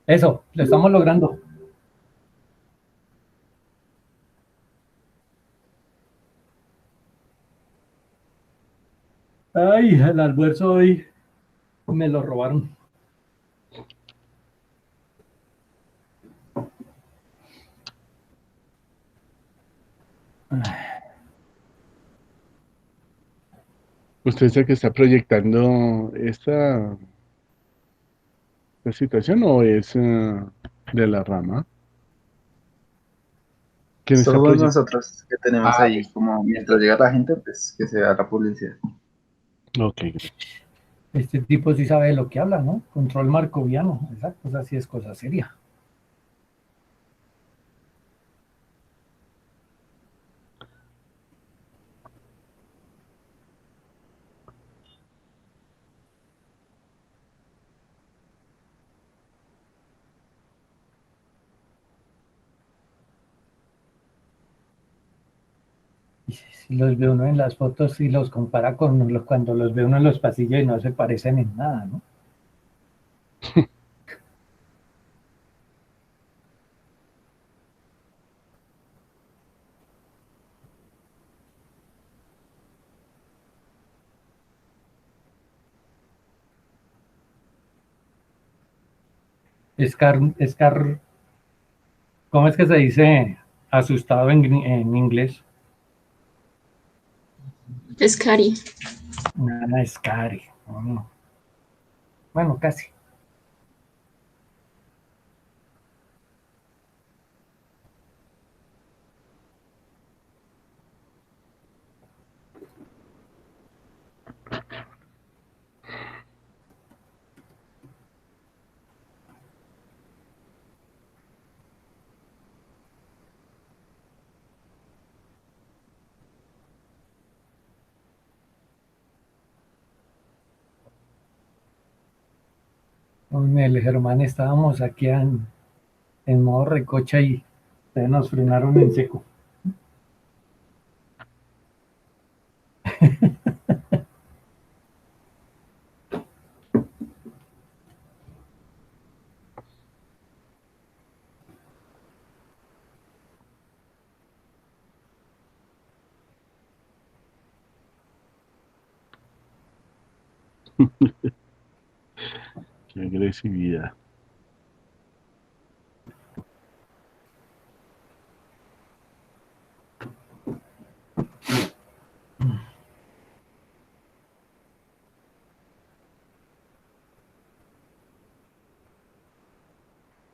Eso, lo estamos logrando. Ay, el almuerzo hoy me lo robaron. ¿Usted es el que está proyectando esta situación o es de la rama? ¿Quién está Somos proyectando? nosotros que tenemos Ah, ahí, como mientras llega la gente, pues que se vea la publicidad. ok. Este tipo sí sabe de lo que habla, ¿no? Control marcoviano, esa cosa sí es cosa seria. Y si los ve uno en las fotos y los compara con los, cuando los ve uno en los pasillos y no se parecen en nada, ¿no? Escar, ¿cómo es que se dice asustado en inglés? Es Cari. Nana Scary. No. Bueno, casi. Con el Germán estábamos aquí en modo recocha y nos frenaron en seco. Qué agresividad.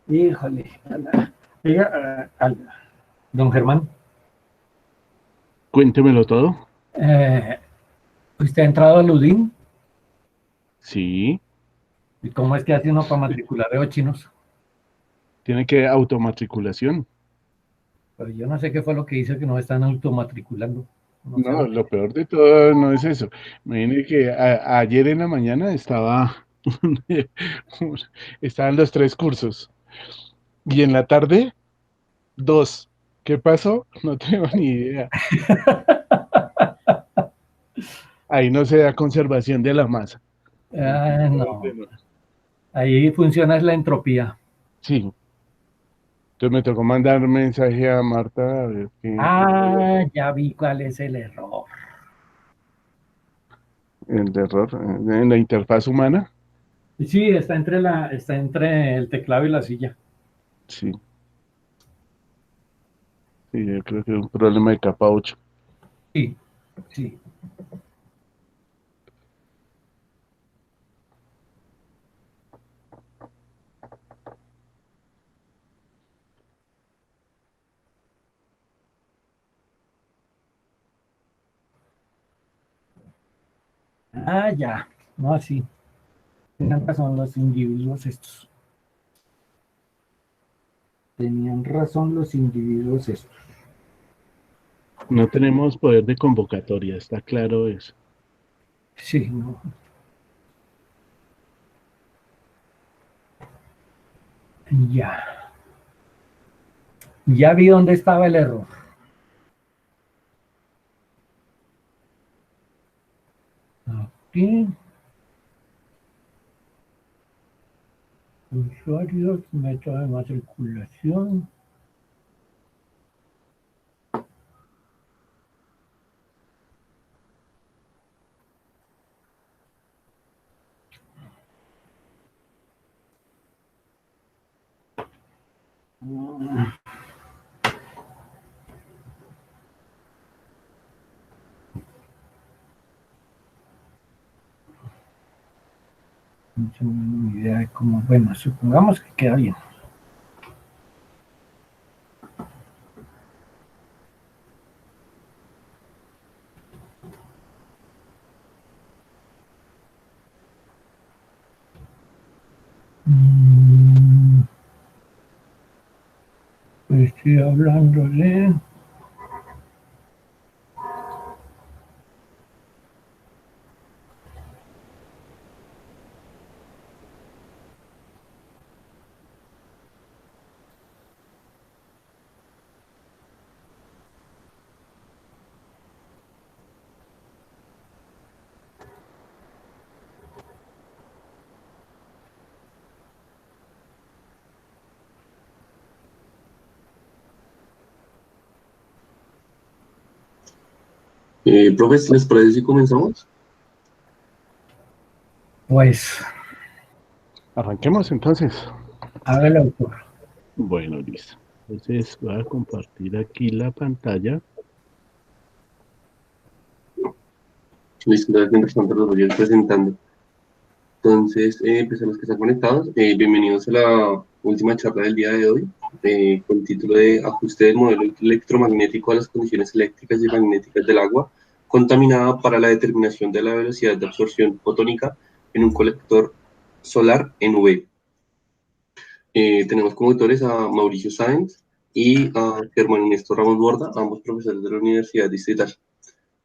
Híjole. Oiga, don Germán, Cuéntemelo todo. eh, ¿usted ha entrado al UDIN? Sí, ¿Y cómo es que hace uno para matricular de chinos? tiene que automatriculación. Pero yo no sé qué fue lo que hizo que no están automatriculando. No sé a No, lo que... lo peor de todo no es eso. Imagine que ayer en la mañana estaban los tres cursos y en la tarde dos. ¿Qué pasó? No tengo ni idea. Ahí no se da conservación de la masa. Ah, no. Ahí funciona es la entropía. Sí, entonces me tocó mandar un mensaje a Marta a ver qué podía Ah, hacer. ya vi cuál es el error. El error en la interfaz humana. Sí, está entre el teclado y la silla. Sí, sí, yo creo que es un problema de capa 8. Sí, sí. Ah, ya. No, sí. Tenían razón los individuos estos. Tenían razón los individuos estos. No tenemos poder de convocatoria, está claro eso. Sí, no. Ya. Ya vi dónde estaba el error. Aquí. Usuarios, método de matriculación. No tengo ni idea de cómo. Bueno, supongamos que queda bien. Estoy hablando de. Profes, ¿les parece si comenzamos? Pues, Arranquemos entonces. hágalo, autor. Bueno, listo. Entonces voy a compartir aquí la pantalla. Listo, entonces mientras tanto los voy a ir presentando. Entonces, pues a los que están conectados, bienvenidos a la última charla del día de hoy, con el título de Ajuste del modelo electromagnético a las condiciones eléctricas y magnéticas del agua contaminada para la determinación de la velocidad de absorción fotónica en un colector solar en UV. Tenemos como autores a Mauricio Sáenz y a Germán Ernesto Ramos Borda, ambos profesores de la Universidad Distrital.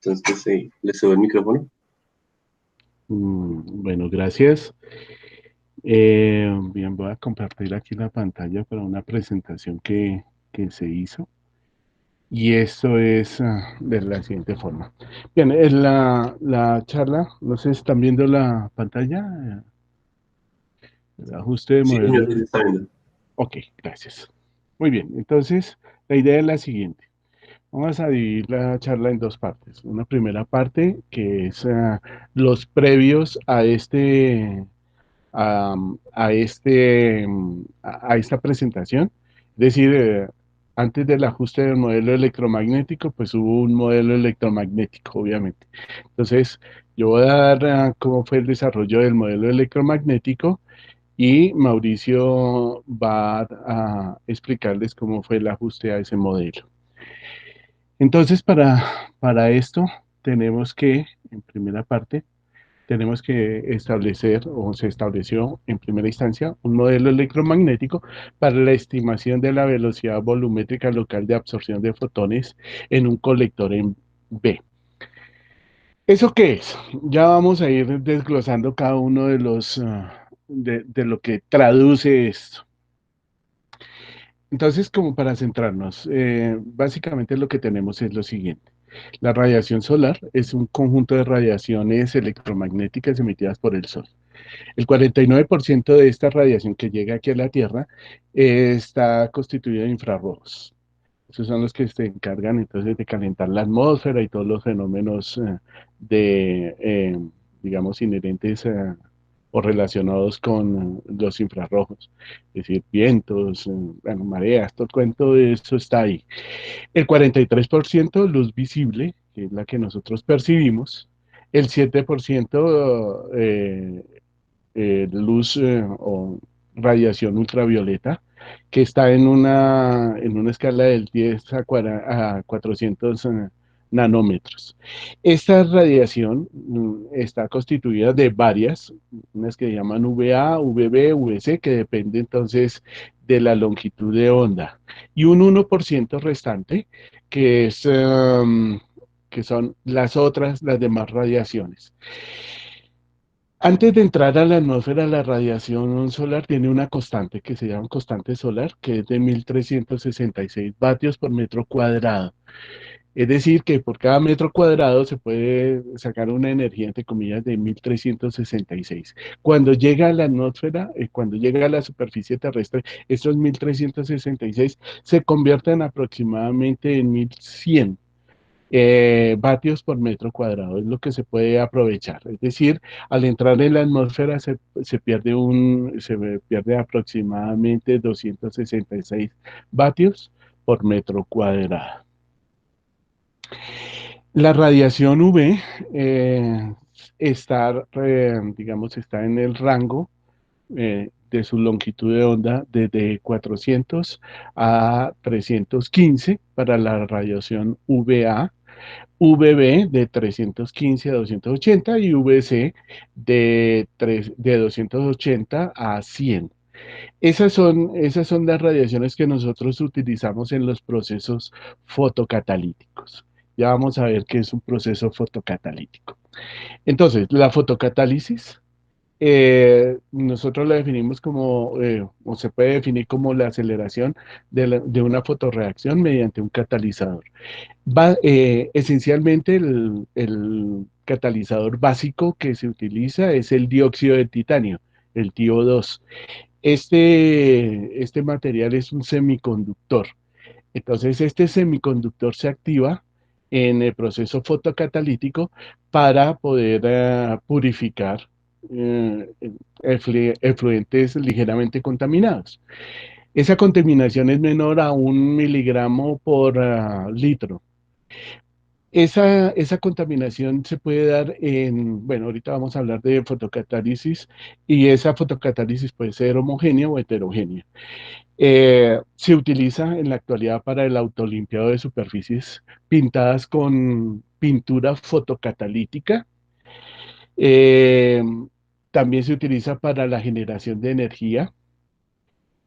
Entonces, pues, les cedo el micrófono. Bueno, gracias. Bien, voy a compartir aquí la pantalla para una presentación que se hizo. Y esto es de la siguiente forma. Bien, en la charla, no sé si están viendo la pantalla. El ajuste de Sí, señor, sí modelo. se está viendo. Ok, gracias. Muy bien, entonces la idea es la siguiente. Vamos a dividir la charla en dos partes. Una primera parte que es los previos a a esta presentación. Es decir, antes del ajuste del modelo electromagnético, pues hubo un modelo electromagnético, obviamente. Entonces, yo voy a dar cómo fue el desarrollo del modelo electromagnético y Mauricio va a explicarles cómo fue el ajuste a ese modelo. Entonces, para esto tenemos que, en primera parte, tenemos que establecer, o se estableció en primera instancia, un modelo electromagnético para la estimación de la velocidad volumétrica local de absorción de fotones en un colector en B. ¿Eso qué es? Ya vamos a ir desglosando cada uno de los, de lo que traduce esto. Entonces, como para centrarnos, básicamente lo que tenemos es lo siguiente. La radiación solar es un conjunto de radiaciones electromagnéticas emitidas por el Sol. El 49% de esta radiación que llega aquí a la Tierra está constituida de infrarrojos. Esos son los que se encargan entonces de calentar la atmósfera y todos los fenómenos digamos, inherentes o relacionados con los infrarrojos, es decir, vientos, bueno, mareas, todo el cuento de eso está ahí. El 43% luz visible, que es la que nosotros percibimos, el 7% luz o radiación ultravioleta, que está en una escala del 10 a 400 nanómetros. Esta radiación está constituida de varias, unas que llaman VA, VB, VC, que depende entonces de la longitud de onda, y un 1% restante, que es... que son las demás radiaciones. Antes de entrar a la atmósfera, la radiación solar tiene una constante que se llama constante solar, que es de 1366 vatios por metro cuadrado. Es decir, que por cada metro cuadrado se puede sacar una energía, entre comillas, de 1366. Cuando llega a la atmósfera, cuando llega a la superficie terrestre, estos 1366 se convierten aproximadamente en 1100 vatios por metro cuadrado, es lo que se puede aprovechar. Es decir, al entrar en la atmósfera se pierde aproximadamente 266 vatios por metro cuadrado. La radiación UV digamos, está en el rango de su longitud de onda desde 400 a 315 para la radiación UVA, VB de 315 a 280 y VC de 280 a 100. Esas son las radiaciones que nosotros utilizamos en los procesos fotocatalíticos. Ya vamos a ver qué es un proceso fotocatalítico. Entonces, la fotocatálisis, nosotros la definimos como, o se puede definir como la aceleración de una fotorreacción mediante un catalizador. Esencialmente, el catalizador básico que se utiliza es el dióxido de titanio, el TiO2. Este material es un semiconductor. Entonces, este semiconductor se activa en el proceso fotocatalítico para poder purificar eh, efluentes ligeramente contaminados. Esa contaminación es menor a 1 miligramo por litro. Esa contaminación se puede dar bueno, ahorita vamos a hablar de fotocatálisis y esa fotocatálisis puede ser homogénea o heterogénea. Se utiliza en la actualidad para el autolimpiado de superficies pintadas con pintura fotocatalítica. Eh, También se utiliza para la generación de energía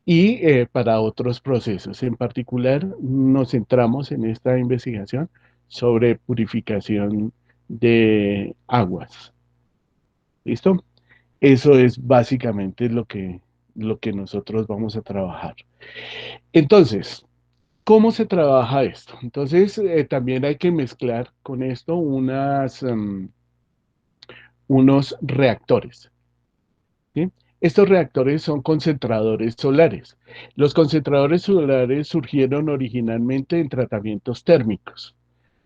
y para otros procesos. En particular, nos centramos en esta investigación sobre purificación de aguas. ¿Listo? Eso es básicamente lo que nosotros vamos a trabajar. Entonces, ¿cómo se trabaja esto? Entonces, también hay que mezclar con esto unos reactores. ¿Sí? Estos reactores son concentradores solares. Los concentradores solares surgieron originalmente en tratamientos térmicos,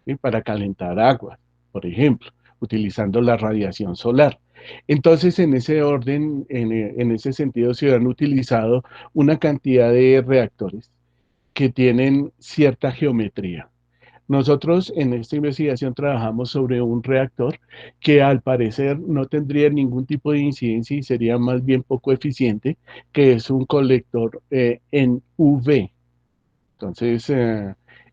¿sí? Para calentar agua, por ejemplo, utilizando la radiación solar. Entonces, en ese orden, en ese sentido, se han utilizado una cantidad de reactores que tienen cierta geometría. Nosotros en esta investigación trabajamos sobre un reactor que al parecer no tendría ningún tipo de incidencia y sería más bien poco eficiente, que es un colector en UV. Entonces,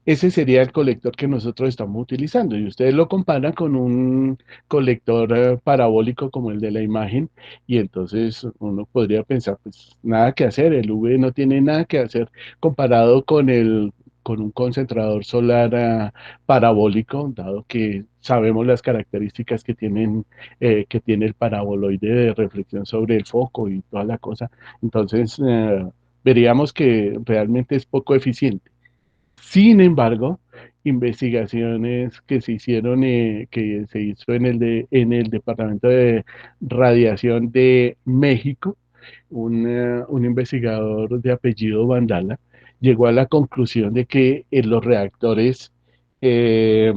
ese sería el colector que nosotros estamos utilizando y ustedes lo comparan con un colector parabólico como el de la imagen y entonces uno podría pensar, pues nada que hacer, el UV no tiene nada que hacer comparado con un concentrador solar parabólico, dado que sabemos las características que tiene el paraboloide de reflexión sobre el foco y toda la cosa. Entonces, veríamos que realmente es poco eficiente. Sin embargo, investigaciones que se hicieron, que se hizo en el Departamento de Radiación de México, un investigador de apellido Vandala llegó a la conclusión de que en los reactores eh,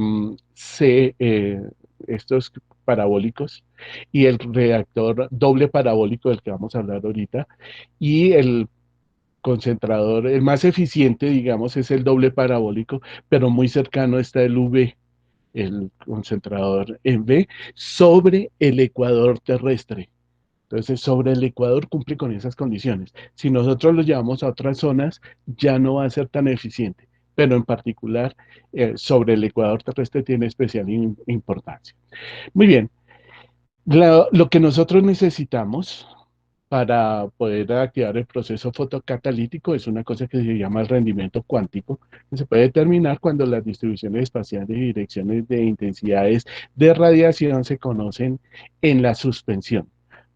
se, eh, estos parabólicos y el reactor doble parabólico del que vamos a hablar ahorita y el concentrador, el más eficiente, digamos, es el doble parabólico, pero muy cercano está el UV, el concentrador en V, sobre el ecuador terrestre. Entonces, sobre el ecuador cumple con esas condiciones. Si nosotros lo llevamos a otras zonas, ya no va a ser tan eficiente, pero en particular, sobre el ecuador terrestre tiene especial importancia. Muy bien, lo que nosotros necesitamos para poder activar el proceso fotocatalítico es una cosa que se llama el rendimiento cuántico, que se puede determinar cuando las distribuciones espaciales y direcciones de intensidades de radiación se conocen en la suspensión,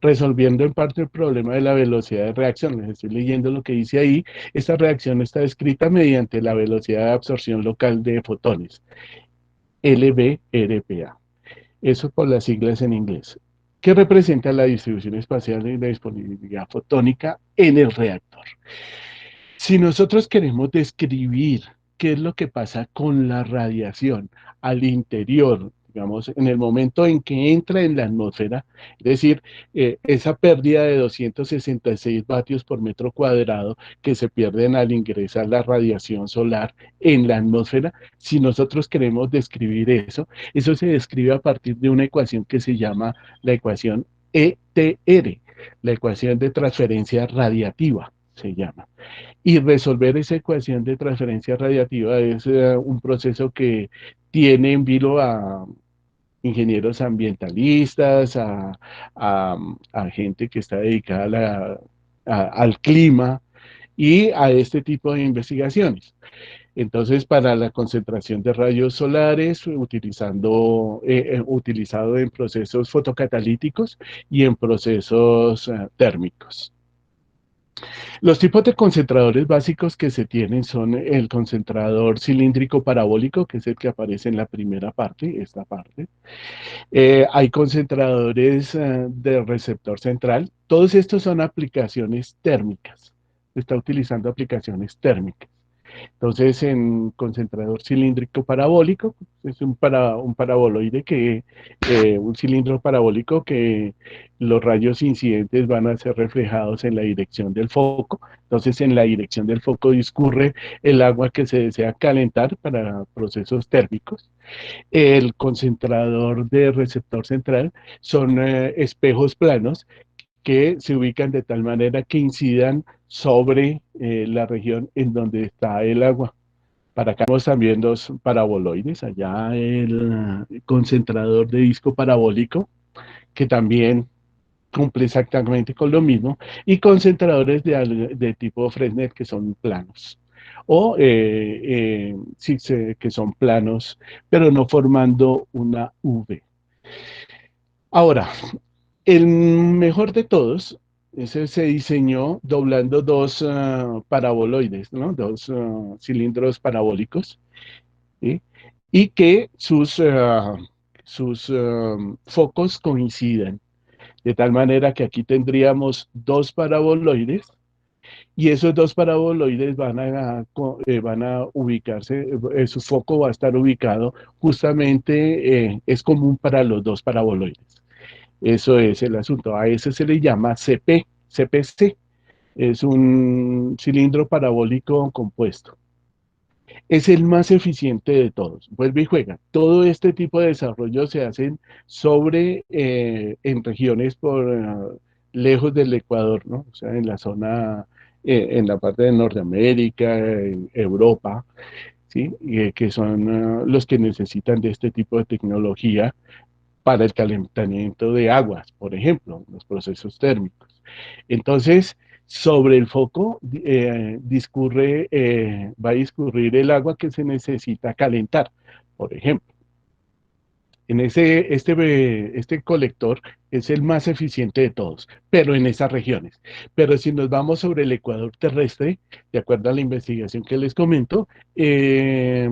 resolviendo en parte el problema de la velocidad de reacción. Les estoy leyendo lo que dice ahí. Esta reacción está descrita mediante la velocidad de absorción local de fotones. LBRPA. Eso por las siglas en inglés. ¿Qué representa la distribución espacial y la disponibilidad fotónica en el reactor? Si nosotros queremos describir qué es lo que pasa con la radiación al interior, digamos, en el momento en que entra en la atmósfera, es decir, esa pérdida de 266 vatios por metro cuadrado que se pierden al ingresar la radiación solar en la atmósfera, si nosotros queremos describir eso, eso se describe a partir de una ecuación que se llama la ecuación ETR, la ecuación de transferencia radiativa, se llama. Y resolver esa ecuación de transferencia radiativa es un proceso que tiene en vilo a ingenieros ambientalistas, a gente que está dedicada al clima y a este tipo de investigaciones. Entonces, para la concentración de rayos solares, utilizado en procesos fotocatalíticos y en procesos térmicos. Los tipos de concentradores básicos que se tienen son el concentrador cilíndrico parabólico, que es el que aparece en la primera parte, esta parte. Hay concentradores de receptor central. Todos estos son aplicaciones térmicas. Se está utilizando aplicaciones térmicas. Entonces, en concentrador cilíndrico parabólico, es un paraboloide un cilindro parabólico que los rayos incidentes van a ser reflejados en la dirección del foco. Entonces, en la dirección del foco discurre el agua que se desea calentar para procesos térmicos. El concentrador de receptor central son espejos planos que se ubican de tal manera que incidan sobre la región en donde está el agua. Para acá tenemos también dos paraboloides, allá el concentrador de disco parabólico, que también cumple exactamente con lo mismo, y concentradores de tipo Fresnel, que son planos, o sí, que son planos, pero no formando una V. Ahora, el mejor de todos, ese se diseñó doblando dos paraboloides, ¿no? Dos cilindros parabólicos, ¿sí? Y que sus focos coincidan, de tal manera que aquí tendríamos dos paraboloides y esos dos paraboloides van a ubicarse, su foco va a estar ubicado justamente, es común para los dos paraboloides. Eso es el asunto. A ese se le llama CPC. Es un cilindro parabólico compuesto. Es el más eficiente de todos. Vuelve y juega. Todo este tipo de desarrollos se hacen en regiones lejos del Ecuador, ¿no? O sea, en la zona, en la parte de Norteamérica, en Europa, ¿sí? Que son los que necesitan de este tipo de tecnología para el calentamiento de aguas, por ejemplo, los procesos térmicos. Entonces, sobre el foco va a discurrir el agua que se necesita calentar, por ejemplo. Este colector es el más eficiente de todos, pero en esas regiones. Pero si nos vamos sobre el ecuador terrestre, de acuerdo a la investigación que les comento, ya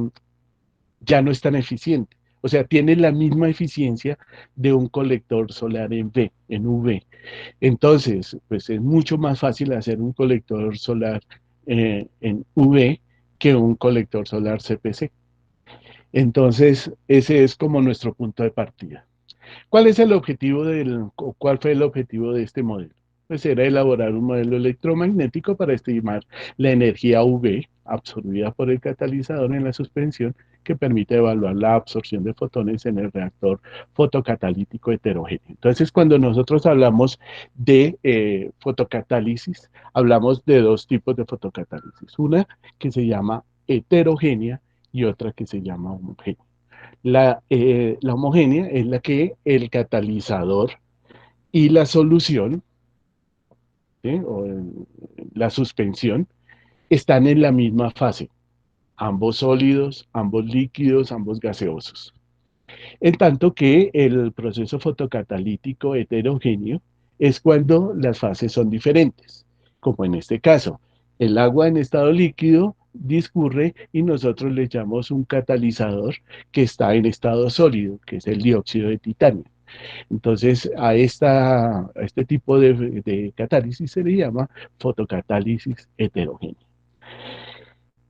no es tan eficiente. O sea, tiene la misma eficiencia de un colector solar en UV. Entonces, pues es mucho más fácil hacer un colector solar en UV que un colector solar CPC. Entonces, ese es como nuestro punto de partida. ¿Cuál fue el objetivo de este modelo? Pues era elaborar un modelo electromagnético para estimar la energía UV absorbida por el catalizador en la suspensión que permite evaluar la absorción de fotones en el reactor fotocatalítico heterogéneo. Entonces, cuando nosotros hablamos de fotocatálisis, hablamos de dos tipos de fotocatálisis. Una que se llama heterogénea y otra que se llama homogénea. La homogénea es la que el catalizador y la solución, ¿sí? La suspensión, están en la misma fase, ambos sólidos, ambos líquidos, ambos gaseosos. En tanto que el proceso fotocatalítico heterogéneo es cuando las fases son diferentes, como en este caso, el agua en estado líquido discurre y nosotros le llamamos un catalizador que está en estado sólido, que es el dióxido de titanio. Entonces, a este tipo de catálisis se le llama fotocatálisis heterogénea.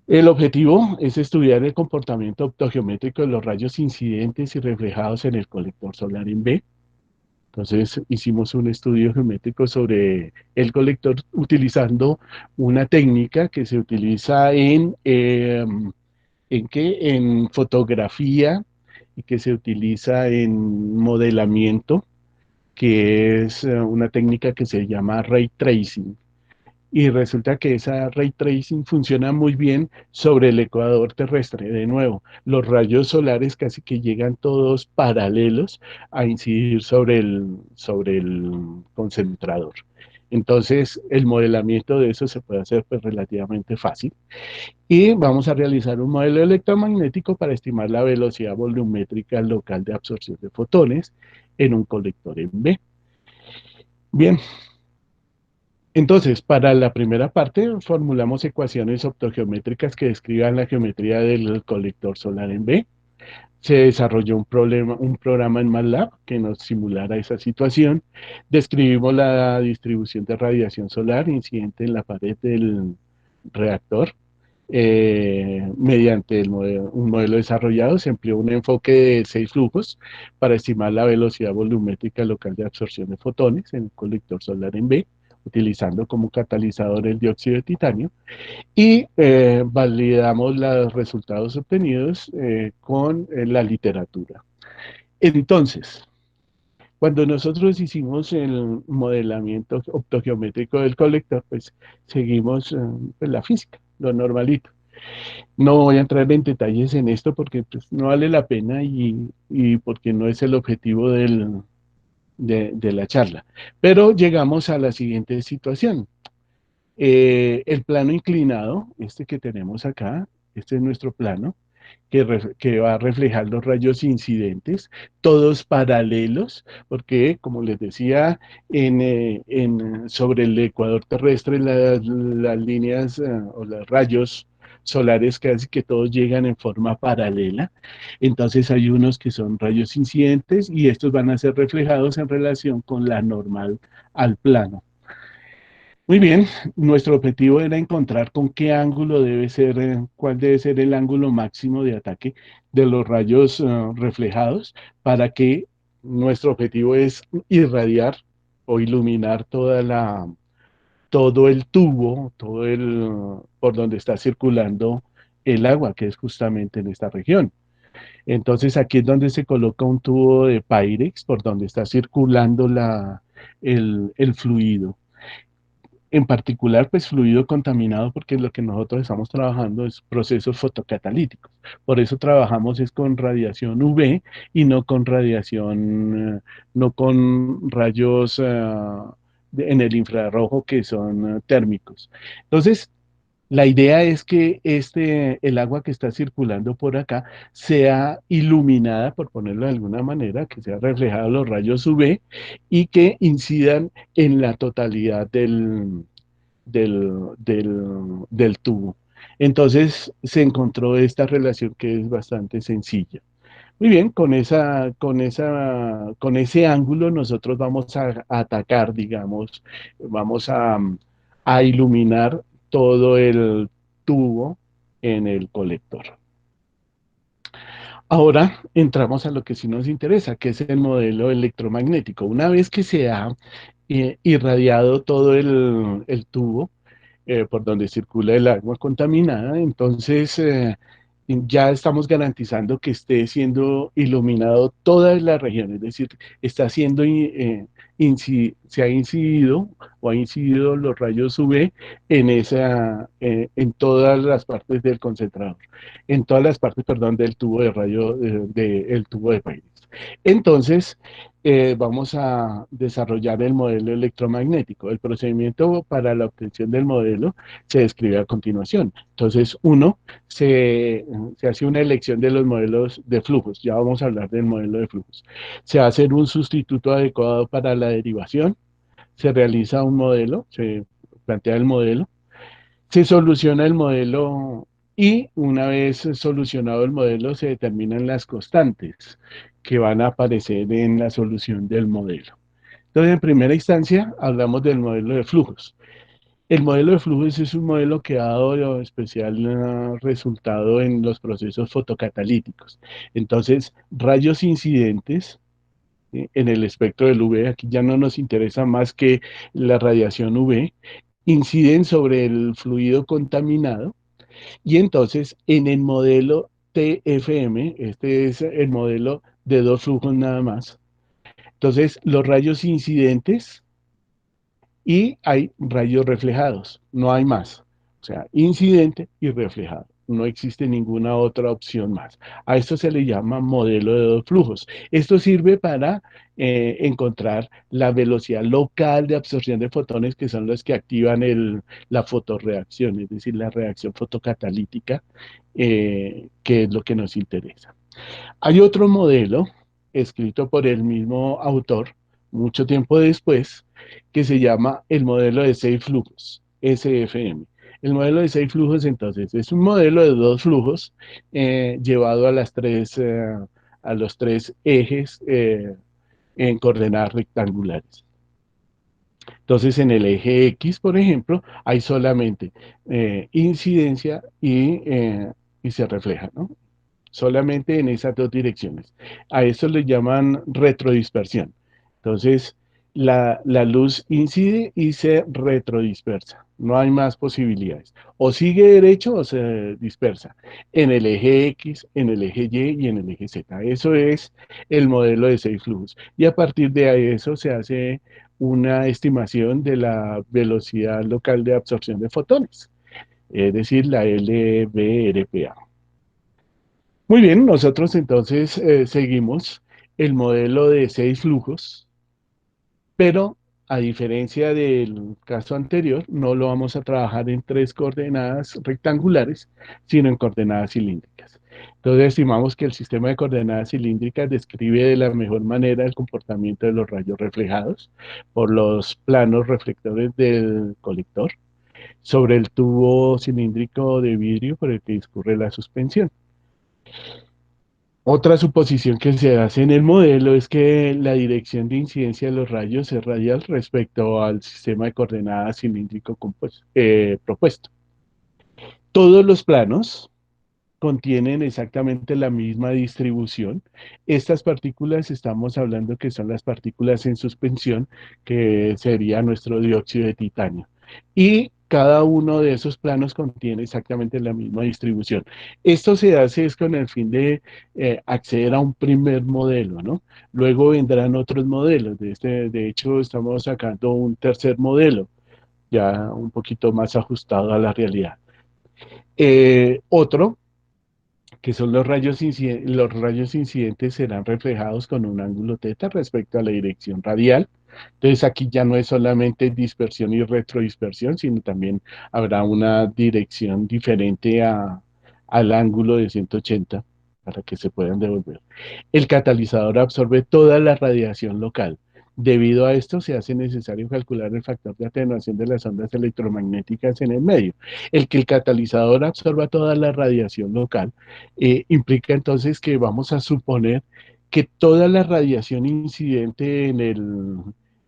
El objetivo es estudiar el comportamiento optogeométrico de los rayos incidentes y reflejados en el colector solar en B. Entonces hicimos un estudio geométrico sobre el colector utilizando una técnica que se utiliza en fotografía y que se utiliza en modelamiento, que es una técnica que se llama ray tracing. Y resulta que esa ray tracing funciona muy bien sobre el ecuador terrestre. De nuevo, los rayos solares casi que llegan todos paralelos a incidir sobre el concentrador. Entonces, el modelamiento de eso se puede hacer pues, relativamente fácil. Y vamos a realizar un modelo electromagnético para estimar la velocidad volumétrica local de absorción de fotones en un colector en B. Bien, entonces, para la primera parte, formulamos ecuaciones optogeométricas que describan la geometría del colector solar en B. Se desarrolló un programa en MATLAB que nos simulara esa situación. Describimos la distribución de radiación solar incidente en la pared del reactor. Mediante un modelo desarrollado, se empleó un enfoque de 6 flujos para estimar la velocidad volumétrica local de absorción de fotones en el colector solar en B, utilizando como catalizador el dióxido de titanio, y validamos los resultados obtenidos con la literatura. Entonces, cuando nosotros hicimos el modelamiento optogeométrico del colector, pues seguimos pues, la física, lo normalito. No voy a entrar en detalles en esto porque pues, no vale la pena y porque no es el objetivo de la charla. Pero llegamos a la siguiente situación. El plano inclinado, este que tenemos acá, este es nuestro plano, que va a reflejar los rayos incidentes, todos paralelos, porque como les decía, sobre el ecuador terrestre las líneas o los rayos solares casi que todos llegan en forma paralela, entonces hay unos que son rayos incidentes y estos van a ser reflejados en relación con la normal al plano. Muy bien, nuestro objetivo era encontrar con qué ángulo debe ser, cuál debe ser el ángulo máximo de ataque de los rayos reflejados para que nuestro objetivo es irradiar o iluminar todo el tubo, por donde está circulando el agua, que es justamente en esta región. Entonces aquí es donde se coloca un tubo de Pyrex por donde está circulando el fluido. En particular, pues fluido contaminado, porque lo que nosotros estamos trabajando es procesos fotocatalíticos. Por eso trabajamos es con radiación UV y no con radiación, no con rayos en el infrarrojo que son térmicos. Entonces, la idea es que el agua que está circulando por acá sea iluminada, por ponerlo de alguna manera, que sea reflejada los rayos UV y que incidan en la totalidad del tubo. Entonces se encontró esta relación que es bastante sencilla. Muy bien, con ese ángulo nosotros vamos a atacar, digamos, vamos a iluminar todo el tubo en el colector. Ahora entramos a lo que sí nos interesa, que es el modelo electromagnético. Una vez que se ha irradiado todo el tubo por donde circula el agua contaminada, entonces ya estamos garantizando que esté siendo iluminado toda la región, es decir, está siendo se ha incidido o ha incidido los rayos UV en todas las partes del concentrador, en todas las partes, perdón, del tubo de el tubo de Pyrex. Entonces, vamos a desarrollar el modelo electromagnético. El procedimiento para la obtención del modelo se describe a continuación. Entonces, se hace una elección de los modelos de flujos. Ya vamos a hablar del modelo de flujos. Se hace un sustituto adecuado para la derivación. Se realiza un modelo, se plantea el modelo. Se soluciona el modelo Y una vez solucionado el modelo, se determinan las constantes que van a aparecer en la solución del modelo. Entonces, en primera instancia, hablamos del modelo de flujos. El modelo de flujos es un modelo que ha dado especial resultado en los procesos fotocatalíticos. Entonces, rayos incidentes en el espectro del UV, aquí ya no nos interesa más que la radiación UV, inciden sobre el fluido contaminado y entonces en el modelo TFM, este es el modelo de dos flujos nada más, entonces los rayos incidentes y hay rayos reflejados, no hay más. O sea, incidente y reflejado. No existe ninguna otra opción más. A esto se le llama modelo de dos flujos. Esto sirve para encontrar la velocidad local de absorción de fotones, que son los que activan la fotorreacción, es decir, la reacción fotocatalítica, que es lo que nos interesa. Hay otro modelo escrito por el mismo autor mucho tiempo después que se llama el modelo de seis flujos, SFM. El modelo de seis flujos entonces es un modelo de dos flujos llevado a a los tres ejes en coordenadas rectangulares. Entonces en el eje X, por ejemplo, hay solamente incidencia y se refleja, ¿no? Solamente en esas dos direcciones. A eso le llaman retrodispersión. Entonces, la luz incide y se retrodispersa. No hay más posibilidades. O sigue derecho o se dispersa en el eje X, en el eje Y y en el eje Z. Eso es el modelo de seis flujos. Y a partir de eso se hace una estimación de la velocidad local de absorción de fotones, es decir, la LVRPA. Muy bien, nosotros entonces seguimos el modelo de seis flujos, pero a diferencia del caso anterior, no lo vamos a trabajar en tres coordenadas rectangulares, sino en coordenadas cilíndricas. Entonces estimamos que el sistema de coordenadas cilíndricas describe de la mejor manera el comportamiento de los rayos reflejados por los planos reflectores del colector sobre el tubo cilíndrico de vidrio por el que discurre la suspensión. Otra suposición que se hace en el modelo es que la dirección de incidencia de los rayos es radial respecto al sistema de coordenadas cilíndrico propuesto. Todos los planos contienen exactamente la misma distribución. Estas partículas estamos hablando que son las partículas en suspensión, que sería nuestro dióxido de titanio. Y cada uno de esos planos contiene exactamente la misma distribución. Esto se hace es con el fin de acceder a un primer modelo, ¿no? Luego vendrán otros modelos. De hecho, estamos sacando un tercer modelo, ya un poquito más ajustado a la realidad. Otro que son los rayos incidentes serán reflejados con un ángulo θ respecto a la dirección radial. Entonces aquí ya no es solamente dispersión y retrodispersión, sino también habrá una dirección diferente al ángulo de 180 para que se puedan devolver. El catalizador absorbe toda la radiación local. Debido a esto, se hace necesario calcular el factor de atenuación de las ondas electromagnéticas en el medio. El que el catalizador absorba toda la radiación local implica entonces que vamos a suponer que toda la radiación incidente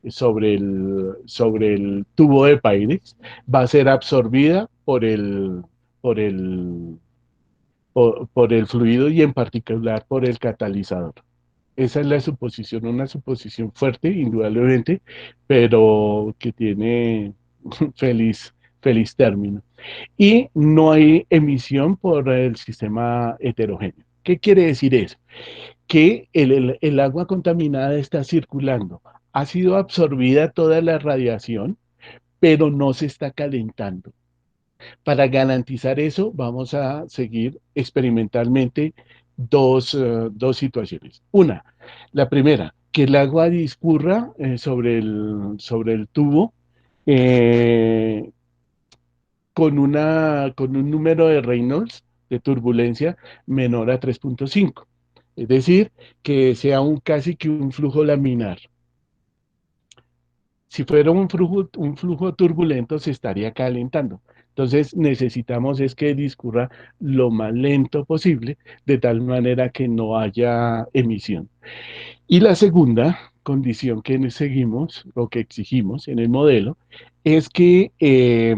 sobre el tubo de Pyrex va a ser absorbida por por el fluido y en particular por el catalizador. Esa es la suposición, una suposición fuerte, indudablemente, pero que tiene feliz término. Y no hay emisión por el sistema heterogéneo. ¿Qué quiere decir eso? Que el agua contaminada está circulando. Ha sido absorbida toda la radiación, pero no se está calentando. Para garantizar eso, vamos a seguir experimentalmente dos situaciones. Una, la primera, que el agua discurra sobre el tubo eh, con un número de Reynolds de turbulencia menor a 3.5. Es decir, que sea casi que un flujo laminar. Si fuera un flujo turbulento, se estaría calentando. Entonces necesitamos es que discurra lo más lento posible, de tal manera que no haya emisión. Y la segunda condición que seguimos o que exigimos en el modelo es que, ¿qué?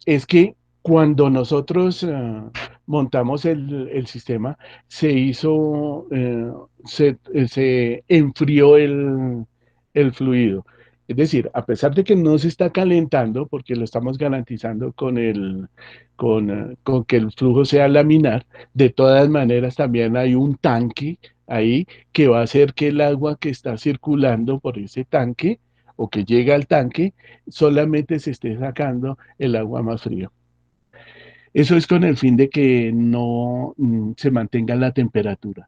Es que cuando nosotros montamos el sistema, se hizo, se enfrió el fluido. Es decir, a pesar de que no se está calentando, porque lo estamos garantizando con que el flujo sea laminar, de todas maneras también hay un tanque ahí que va a hacer que el agua que está circulando por ese tanque o que llega al tanque solamente se esté sacando el agua más fría. Eso es con el fin de que no se mantenga la temperatura.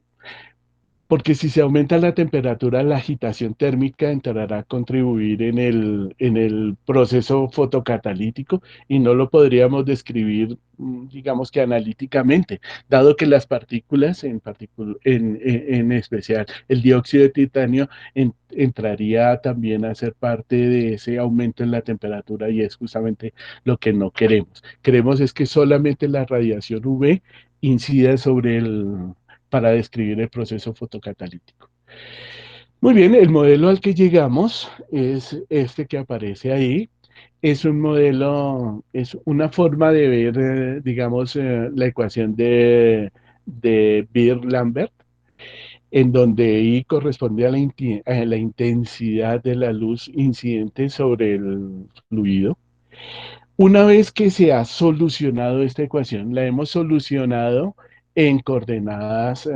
Porque si se aumenta la temperatura, la agitación térmica entrará a contribuir en el proceso fotocatalítico y no lo podríamos describir, digamos que analíticamente, dado que las partículas, en especial el dióxido de titanio, entraría también a ser parte de ese aumento en la temperatura y es justamente lo que no queremos. Queremos es que solamente la radiación UV incida sobre para describir el proceso fotocatalítico. Muy bien, el modelo al que llegamos es este que aparece ahí. Es un modelo, es una forma de ver, digamos, la ecuación de Beer-Lambert, en donde I corresponde a la intensidad de la luz incidente sobre el fluido. Una vez que se ha solucionado esta ecuación, la hemos solucionado en coordenadas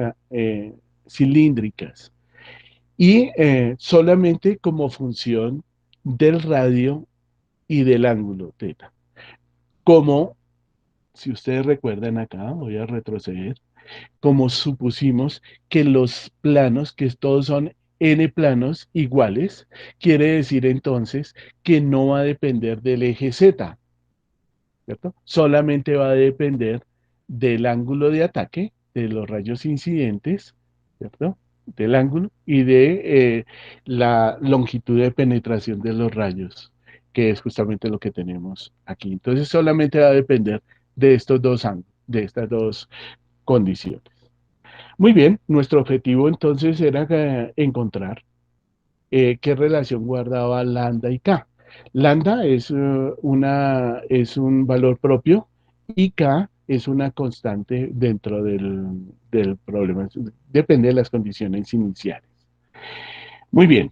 cilíndricas y solamente como función del radio y del ángulo teta. Como, si ustedes recuerdan acá, voy a retroceder, como supusimos que los planos, que todos son n planos iguales, quiere decir entonces que no va a depender del eje Z, ¿cierto? Solamente va a depender del ángulo de ataque, de los rayos incidentes, ¿cierto? Del ángulo y de la longitud de penetración de los rayos, que es justamente lo que tenemos aquí. Entonces solamente va a depender de estos dos ángulos, de estas dos condiciones. Muy bien, nuestro objetivo entonces era encontrar qué relación guardaba lambda y k. Lambda es un valor propio y k es una constante dentro del problema. Depende de las condiciones iniciales. Muy bien.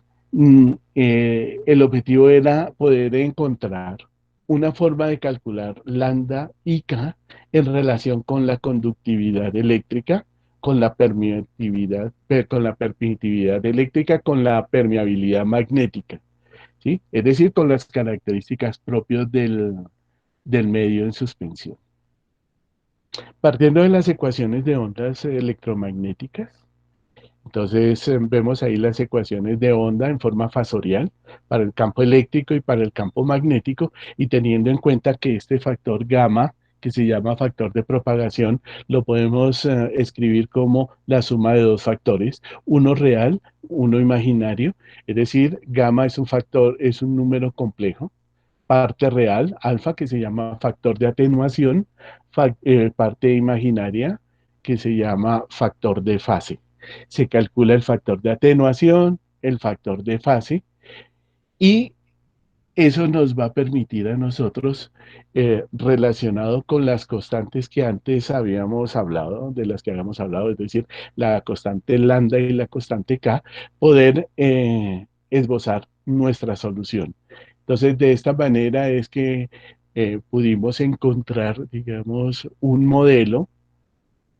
El objetivo era poder encontrar una forma de calcular lambda y k en relación con la conductividad eléctrica, con la permitividad eléctrica, con la permeabilidad magnética, ¿sí? Es decir, con las características propias del medio en suspensión. Partiendo de las ecuaciones de ondas electromagnéticas, entonces vemos ahí las ecuaciones de onda en forma fasorial para el campo eléctrico y para el campo magnético y teniendo en cuenta que este factor gamma, que se llama factor de propagación, lo podemos escribir como la suma de dos factores, uno real, uno imaginario, es decir, gamma es un factor, es un número complejo, parte real, alfa, que se llama factor de atenuación, parte imaginaria, que se llama factor de fase. Se calcula el factor de atenuación, el factor de fase, y eso nos va a permitir a nosotros, relacionado con las constantes que antes habíamos hablado, de las que habíamos hablado, es decir, la constante lambda y la constante k, poder esbozar nuestra solución. Entonces, de esta manera es que pudimos encontrar, digamos, un modelo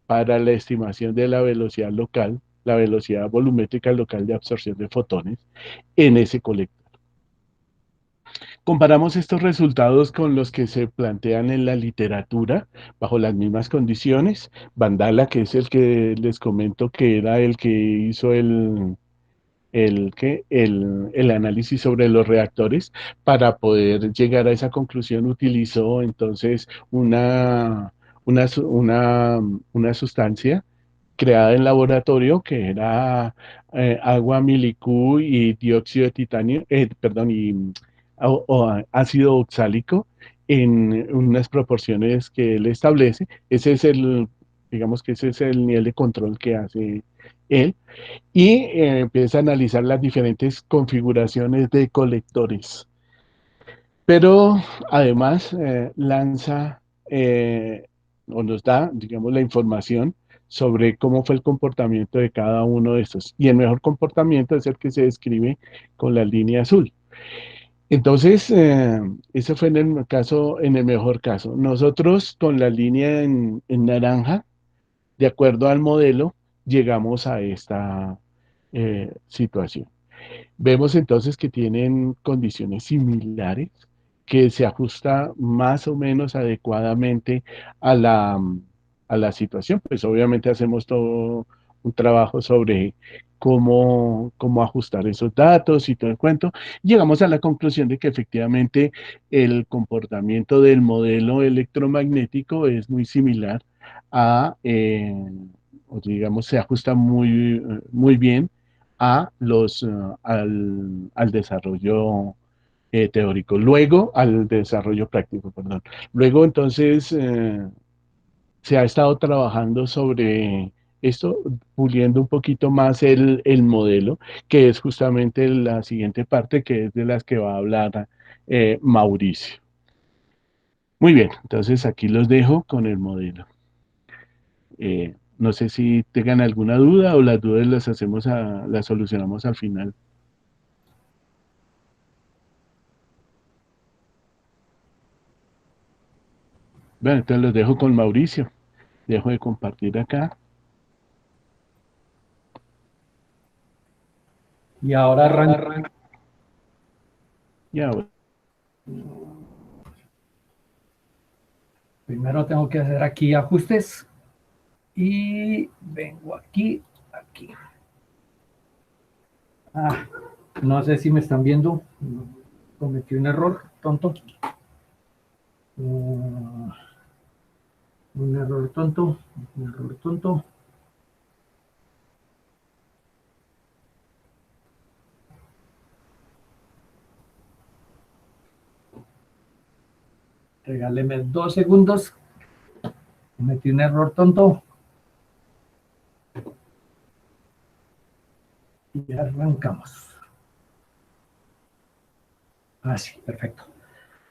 para la estimación de la velocidad local, la velocidad volumétrica local de absorción de fotones en ese colector. Comparamos estos resultados con los que se plantean en la literatura bajo las mismas condiciones. Vandala, que es el que les comento que era el que hizo el análisis sobre los reactores, para poder llegar a esa conclusión utilizó entonces una sustancia creada en laboratorio que era agua milicú y dióxido de titanio, perdón, y ácido oxálico, en unas proporciones que él establece. Ese es el, digamos que ese es el nivel de control que hace él. Y empieza a analizar las diferentes configuraciones de colectores. Pero además lanza o nos da, digamos, la información sobre cómo fue el comportamiento de cada uno de estos. Y el mejor comportamiento es el que se describe con la línea azul. Entonces, ese fue en el caso, en el mejor caso. Nosotros con la línea en naranja, de acuerdo al modelo, llegamos a esta situación. Vemos entonces que tienen condiciones similares, que se ajusta más o menos adecuadamente a la situación. Pues obviamente hacemos todo un trabajo sobre cómo ajustar esos datos y todo el cuento. Llegamos a la conclusión de que efectivamente el comportamiento del modelo electromagnético es muy similar o digamos, se ajusta muy bien a al desarrollo teórico, luego al desarrollo práctico, perdón. Luego entonces se ha estado trabajando sobre esto, puliendo un poquito más el modelo, que es justamente la siguiente parte, que es de las que va a hablar Mauricio. Muy bien, entonces aquí los dejo con el modelo. No sé si tengan alguna duda o las dudas las solucionamos al final. Bueno, entonces los dejo con Mauricio. Dejo de compartir acá. Y ahora arranca. Ya, Primero tengo que hacer aquí ajustes. Y vengo aquí. No sé si me están viendo. Cometí un error tonto. Un error tonto. Regáleme 2 segundos. Cometí un error tonto. Y arrancamos. Sí, perfecto.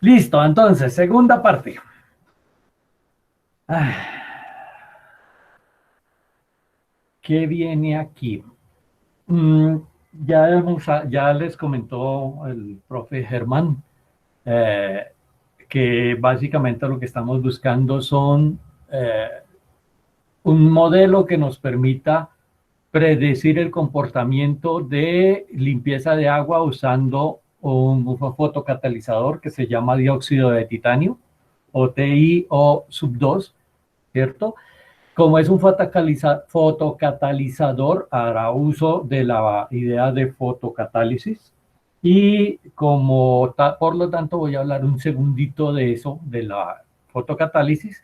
Listo, entonces, segunda parte. ¿Qué viene aquí? Ya les comentó el profe Germán que básicamente lo que estamos buscando son un modelo que nos permita predecir el comportamiento de limpieza de agua usando un fotocatalizador que se llama dióxido de titanio o TiO sub 2, ¿cierto? Como es un fotocatalizador, hará uso de la idea de fotocatálisis y por lo tanto voy a hablar un segundito de eso, de la fotocatálisis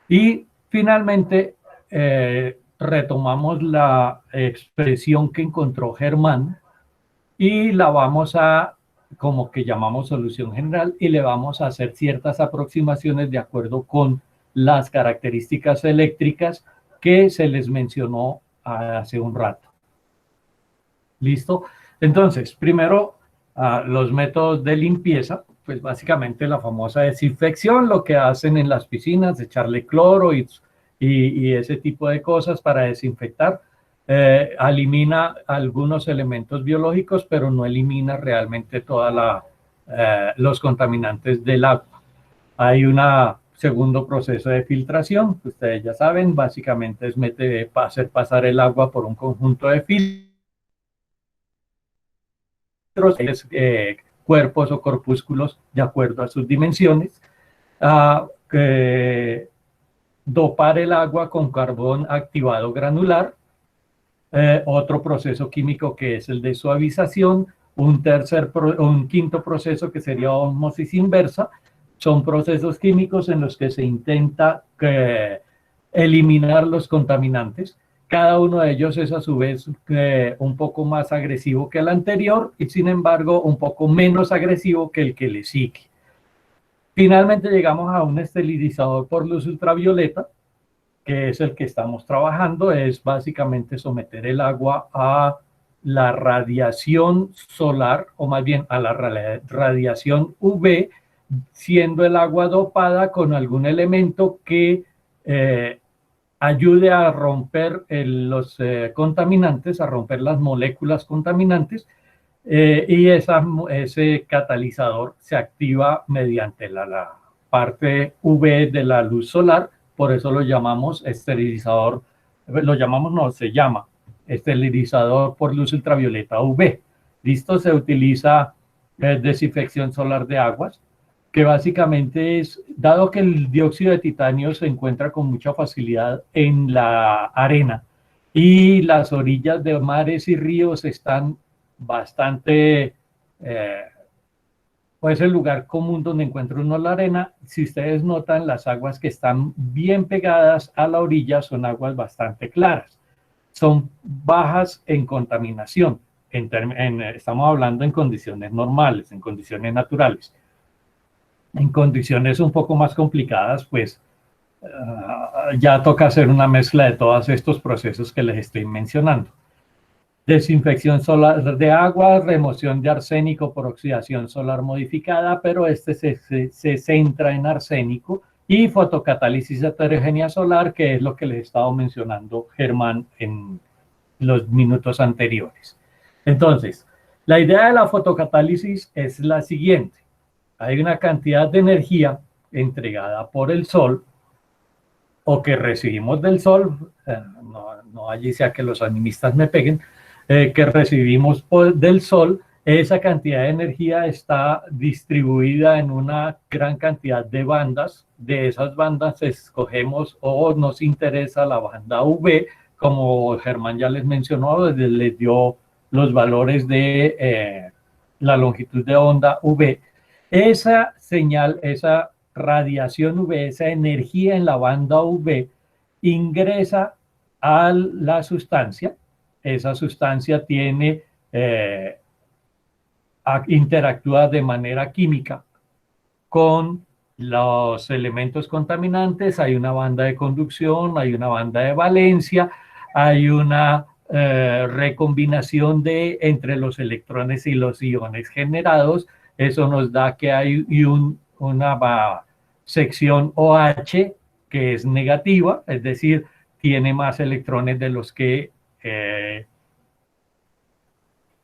y finalmente retomamos la expresión que encontró Germán y la vamos a, como que llamamos solución general, y le vamos a hacer ciertas aproximaciones de acuerdo con las características eléctricas que se les mencionó hace un rato. ¿Listo? Entonces, primero, los métodos de limpieza, pues básicamente la famosa desinfección, lo que hacen en las piscinas, echarle cloro y ese tipo de cosas para desinfectar. Elimina algunos elementos biológicos, pero no elimina realmente todos los contaminantes del agua. Hay un segundo proceso de filtración, que ustedes ya saben, básicamente es hacer pasar el agua por un conjunto de filtros, cuerpos o corpúsculos de acuerdo a sus dimensiones, dopar el agua con carbón activado granular, otro proceso químico que es el de suavización, un quinto proceso que sería ósmosis inversa. Son procesos químicos en los que se intenta eliminar los contaminantes. Cada uno de ellos es a su vez un poco más agresivo que el anterior y sin embargo un poco menos agresivo que el que le sigue. Finalmente llegamos a un esterilizador por luz ultravioleta, que es el que estamos trabajando. Es básicamente someter el agua a la radiación solar, o más bien a la radiación UV, siendo el agua dopada con algún elemento que ayude a romper los contaminantes, a romper las moléculas contaminantes, y ese catalizador se activa mediante la parte UV de la luz solar. Por eso lo llamamos esterilizador, se llama esterilizador por luz ultravioleta UV. Listo, se utiliza desinfección solar de aguas, que básicamente es, dado que el dióxido de titanio se encuentra con mucha facilidad en la arena y las orillas de mares y ríos están bastante, pues el lugar común donde encuentra uno la arena. Si ustedes notan, las aguas que están bien pegadas a la orilla son aguas bastante claras, son bajas en contaminación, estamos hablando en condiciones normales, en condiciones naturales. En condiciones un poco más complicadas, pues ya toca hacer una mezcla de todos estos procesos que les estoy mencionando. Desinfección solar de agua, remoción de arsénico por oxidación solar modificada, pero se centra en arsénico, y fotocatálisis heterogénea solar, que es lo que les he estado mencionando Germán en los minutos anteriores. Entonces, la idea de la fotocatálisis es la siguiente. Hay una cantidad de energía entregada por el sol, o que recibimos del sol, no allí sea que los animistas me peguen, que recibimos del sol. Esa cantidad de energía está distribuida en una gran cantidad de bandas. De esas bandas escogemos, o nos interesa, la banda UV, como Germán ya les mencionó, les dio los valores de la longitud de onda UV. Esa señal, esa radiación UV, esa energía en la banda UV ingresa a la sustancia. Esa sustancia interactúa de manera química con los elementos contaminantes. Hay una banda de conducción, hay una banda de valencia, hay una recombinación entre los electrones y los iones generados. Eso nos da que hay una sección OH que es negativa, es decir, tiene más electrones de los que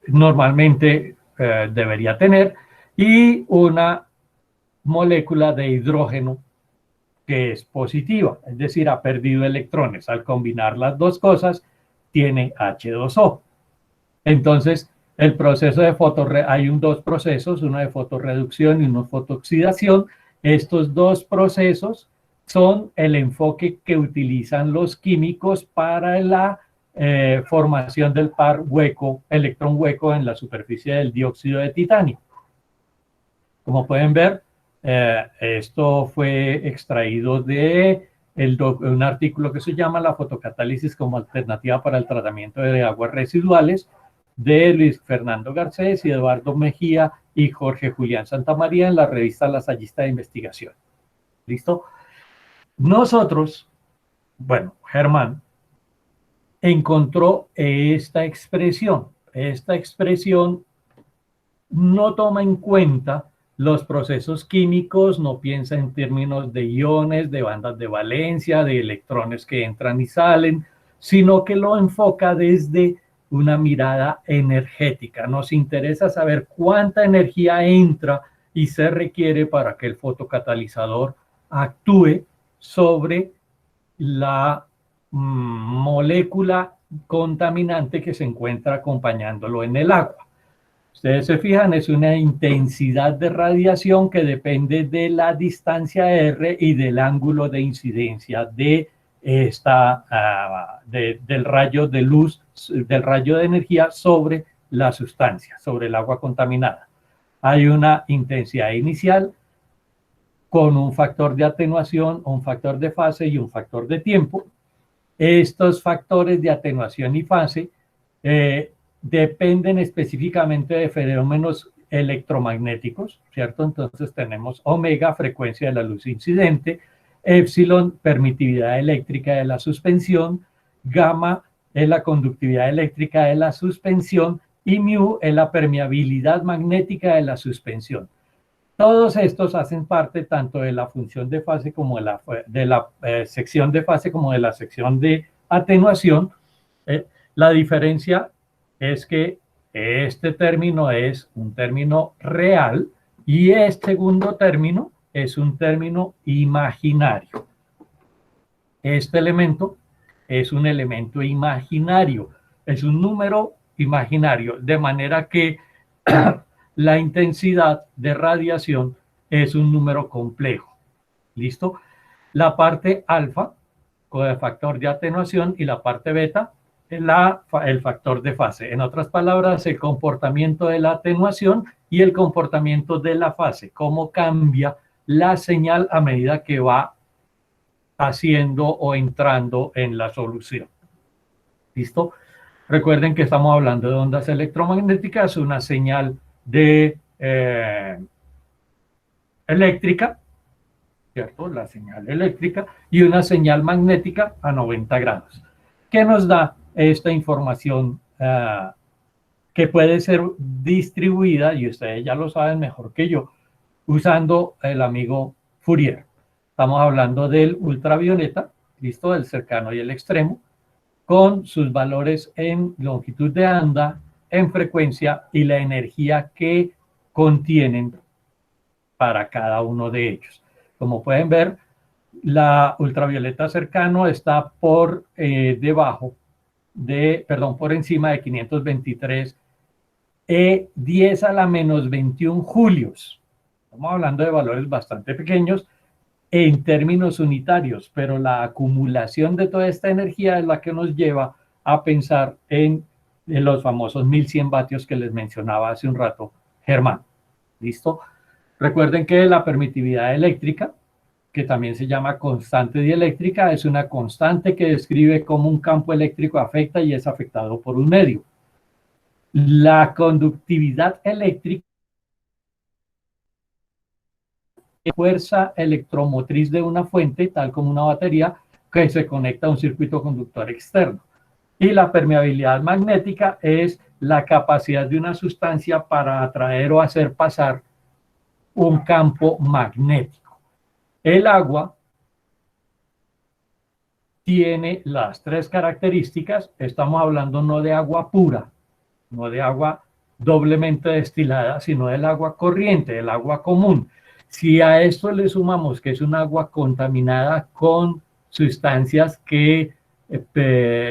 normalmente debería tener, y una molécula de hidrógeno que es positiva, es decir, ha perdido electrones. Al combinar las dos cosas, tiene H2O. Entonces, el proceso de hay dos procesos, uno de fotorreducción y uno de fotooxidación. Estos dos procesos son el enfoque que utilizan los químicos para la formación del par hueco, electrón hueco en la superficie del dióxido de titanio. Como pueden ver, esto fue extraído de un artículo que se llama La fotocatálisis como alternativa para el tratamiento de aguas residuales, de Luis Fernando Garcés y Eduardo Mejía y Jorge Julián Santamaría, en la revista Lasallista de Investigación. ¿Listo? Nosotros, bueno, Germán encontró esta expresión. Esta expresión no toma en cuenta los procesos químicos, no piensa en términos de iones, de bandas de valencia, de electrones que entran y salen, sino que lo enfoca desde una mirada energética. Nos interesa saber cuánta energía entra y se requiere para que el fotocatalizador actúe sobre la molécula contaminante que se encuentra acompañándolo en el agua. Ustedes se fijan, es una intensidad de radiación que depende de la distancia R y del ángulo de incidencia de del rayo de luz, del rayo de energía sobre la sustancia, sobre el agua contaminada. Hay una intensidad inicial con un factor de atenuación, un factor de fase y un factor de tiempo. Estos factores de atenuación y fase dependen específicamente de fenómenos electromagnéticos, ¿cierto? Entonces tenemos omega, frecuencia de la luz incidente, epsilon, permitividad eléctrica de la suspensión, gamma es la conductividad eléctrica de la suspensión y mu es la permeabilidad magnética de la suspensión. Todos estos hacen parte tanto de la función de fase como de la sección de fase como de la sección de atenuación. La diferencia es que este término es un término real y este segundo término es un término imaginario. Este elemento es un elemento imaginario, es un número imaginario, de manera que la intensidad de radiación es un número complejo. ¿Listo? La parte alfa, con el factor de atenuación, y la parte beta, el factor de fase. En otras palabras, el comportamiento de la atenuación y el comportamiento de la fase, cómo cambia la señal a medida que va haciendo o entrando en la solución. ¿Listo? Recuerden que estamos hablando de ondas electromagnéticas, una señal de eléctrica, ¿cierto? La señal eléctrica y una señal magnética a 90 grados. ¿Qué nos da esta información que puede ser distribuida, y ustedes ya lo saben mejor que yo, usando el amigo Fourier? Estamos hablando del ultravioleta, ¿listo? Del cercano y el extremo, con sus valores en longitud de onda, en frecuencia y la energía que contienen para cada uno de ellos. Como pueden ver, la ultravioleta cercano está por por encima de 523 10 a la menos 21 julios. Estamos hablando de valores bastante pequeños en términos unitarios, pero la acumulación de toda esta energía es la que nos lleva a pensar en los famosos 1100 vatios que les mencionaba hace un rato Germán. ¿Listo? Recuerden que la permitividad eléctrica, que también se llama constante dieléctrica, es una constante que describe cómo un campo eléctrico afecta y es afectado por un medio. La conductividad eléctrica, fuerza electromotriz de una fuente, tal como una batería, que se conecta a un circuito conductor externo. Y la permeabilidad magnética es la capacidad de una sustancia para atraer o hacer pasar un campo magnético. El agua tiene las tres características. Estamos hablando no de agua pura, no de agua doblemente destilada, sino del agua corriente, del agua común. Si a esto le sumamos que es un agua contaminada con sustancias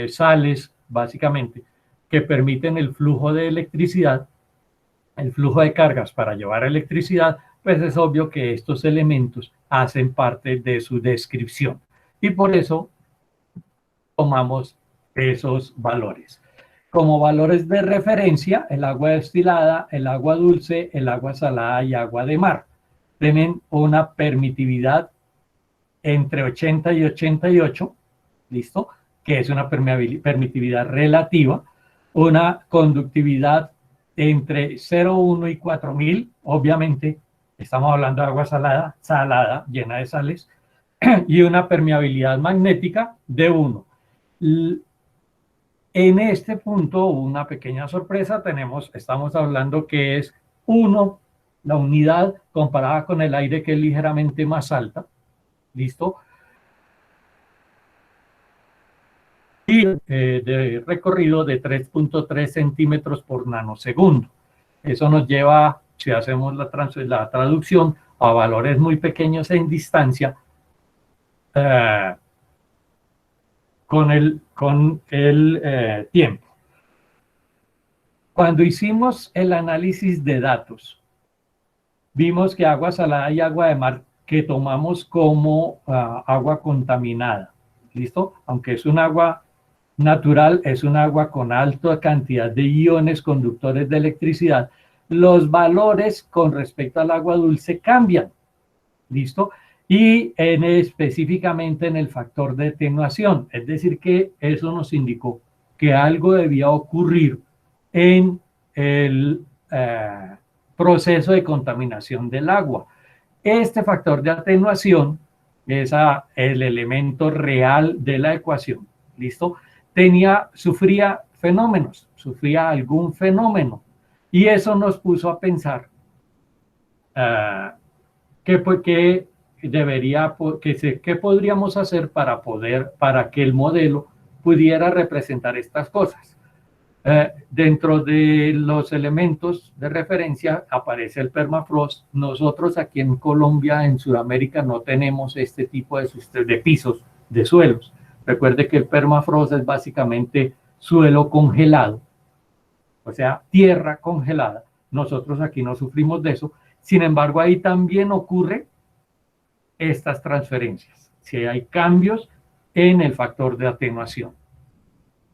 sales, básicamente, que permiten el flujo de electricidad, el flujo de cargas para llevar electricidad, pues es obvio que estos elementos hacen parte de su descripción. Y por eso tomamos esos valores. Como valores de referencia, el agua destilada, el agua dulce, el agua salada y agua de mar tienen una permitividad entre 80 y 88, ¿listo? Que es una permitividad relativa, una conductividad entre 0,1 y 4000, obviamente estamos hablando de agua salada, llena de sales, y una permeabilidad magnética de 1. En este punto, una pequeña sorpresa, estamos hablando que es 1, la unidad comparada con el aire, que es ligeramente más alta, ¿listo? Y de recorrido de 3.3 centímetros por nanosegundo. Eso nos lleva, si hacemos la traducción, a valores muy pequeños en distancia, con el tiempo. Cuando hicimos el análisis de datos, vimos que agua salada y agua de mar que tomamos como agua contaminada, ¿listo? Aunque es un agua natural, es un agua con alta cantidad de iones conductores de electricidad, los valores con respecto al agua dulce cambian, ¿listo? Y específicamente en el factor de atenuación, es decir, que eso nos indicó que algo debía ocurrir en el proceso de contaminación del agua. Este factor de atenuación es el elemento real de la ecuación, ¿listo? Sufría fenómenos, sufría algún fenómeno, y eso nos puso a pensar qué podríamos hacer para que el modelo pudiera representar estas cosas. Dentro de los elementos de referencia aparece el permafrost. Nosotros aquí en Colombia, en Sudamérica, no tenemos este tipo de pisos, de suelos. Recuerde que el permafrost es básicamente suelo congelado, o sea, tierra congelada. Nosotros aquí no sufrimos de eso. Sin embargo, ahí también ocurre estas transferencias, si hay cambios en el factor de atenuación.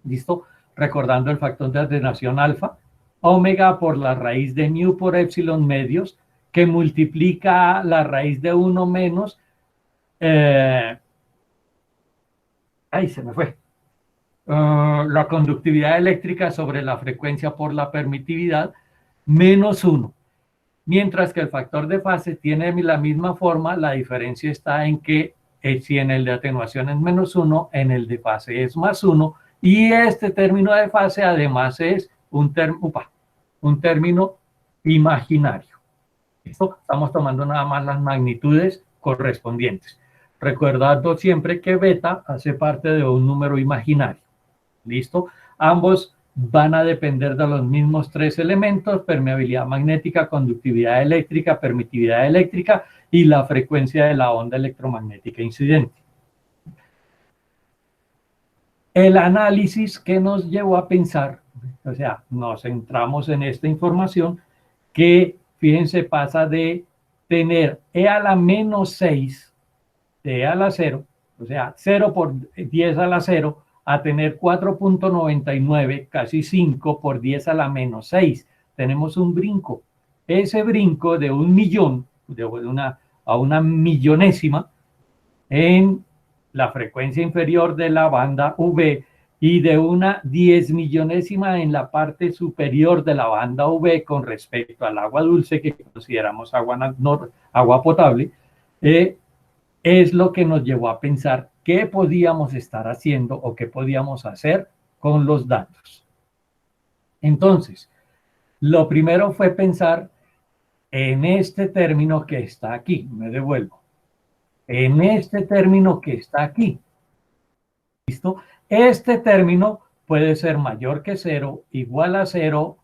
¿Listo? Recordando el factor de atenuación alfa, omega por la raíz de mu por epsilon medios, que multiplica la raíz de 1 menos, ahí se me fue, la conductividad eléctrica sobre la frecuencia por la permitividad, menos 1. Mientras que el factor de fase tiene la misma forma, la diferencia está en que si en el de atenuación es menos 1, en el de fase es más 1, y este término de fase además es un término imaginario. ¿Listo? Estamos tomando nada más las magnitudes correspondientes. Recordando siempre que beta hace parte de un número imaginario. ¿Listo? Ambos van a depender de los mismos 3 elementos: permeabilidad magnética, conductividad eléctrica, permitividad eléctrica y la frecuencia de la onda electromagnética incidente. El análisis que nos llevó a pensar, o sea, nos centramos en esta información que, fíjense, pasa de tener e a la menos 6 de e a la 0, o sea, 0 por 10 a la 0, a tener 4.99, casi 5 por 10 a la menos 6. Tenemos un brinco. Ese brinco de 1 millón, a una millonésima, en la frecuencia inferior de la banda V, y de una 10 millonésima en la parte superior de la banda V con respecto al agua dulce, que consideramos agua potable, es lo que nos llevó a pensar qué podíamos estar haciendo o qué podíamos hacer con los datos. Entonces, lo primero fue pensar en este término que está aquí. Me devuelvo. En este término que está aquí. ¿Listo? Este término puede ser mayor que 0, igual a 0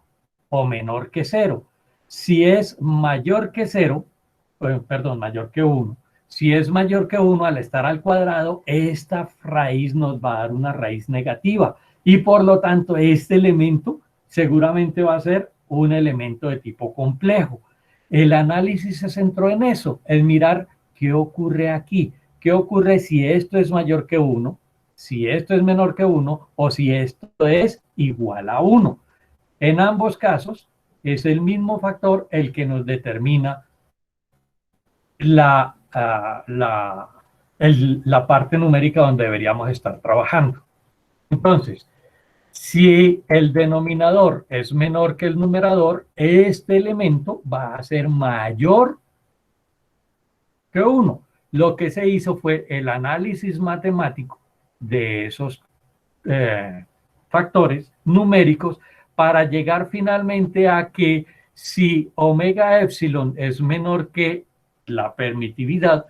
o menor que 0. Si es mayor que 0, mayor que 1. Si es mayor que 1, al estar al cuadrado, esta raíz nos va a dar una raíz negativa. Y por lo tanto, este elemento seguramente va a ser un elemento de tipo complejo. El análisis se centró en eso, en mirar qué ocurre aquí. ¿Qué ocurre si esto es mayor que 1? Si esto es menor que 1 o si esto es igual a 1. En ambos casos es el mismo factor el que nos determina la parte numérica donde deberíamos estar trabajando. Entonces, si el denominador es menor que el numerador, este elemento va a ser mayor que 1. Lo que se hizo fue el análisis matemático de esos factores numéricos para llegar finalmente a que si omega epsilon es menor que la permitividad,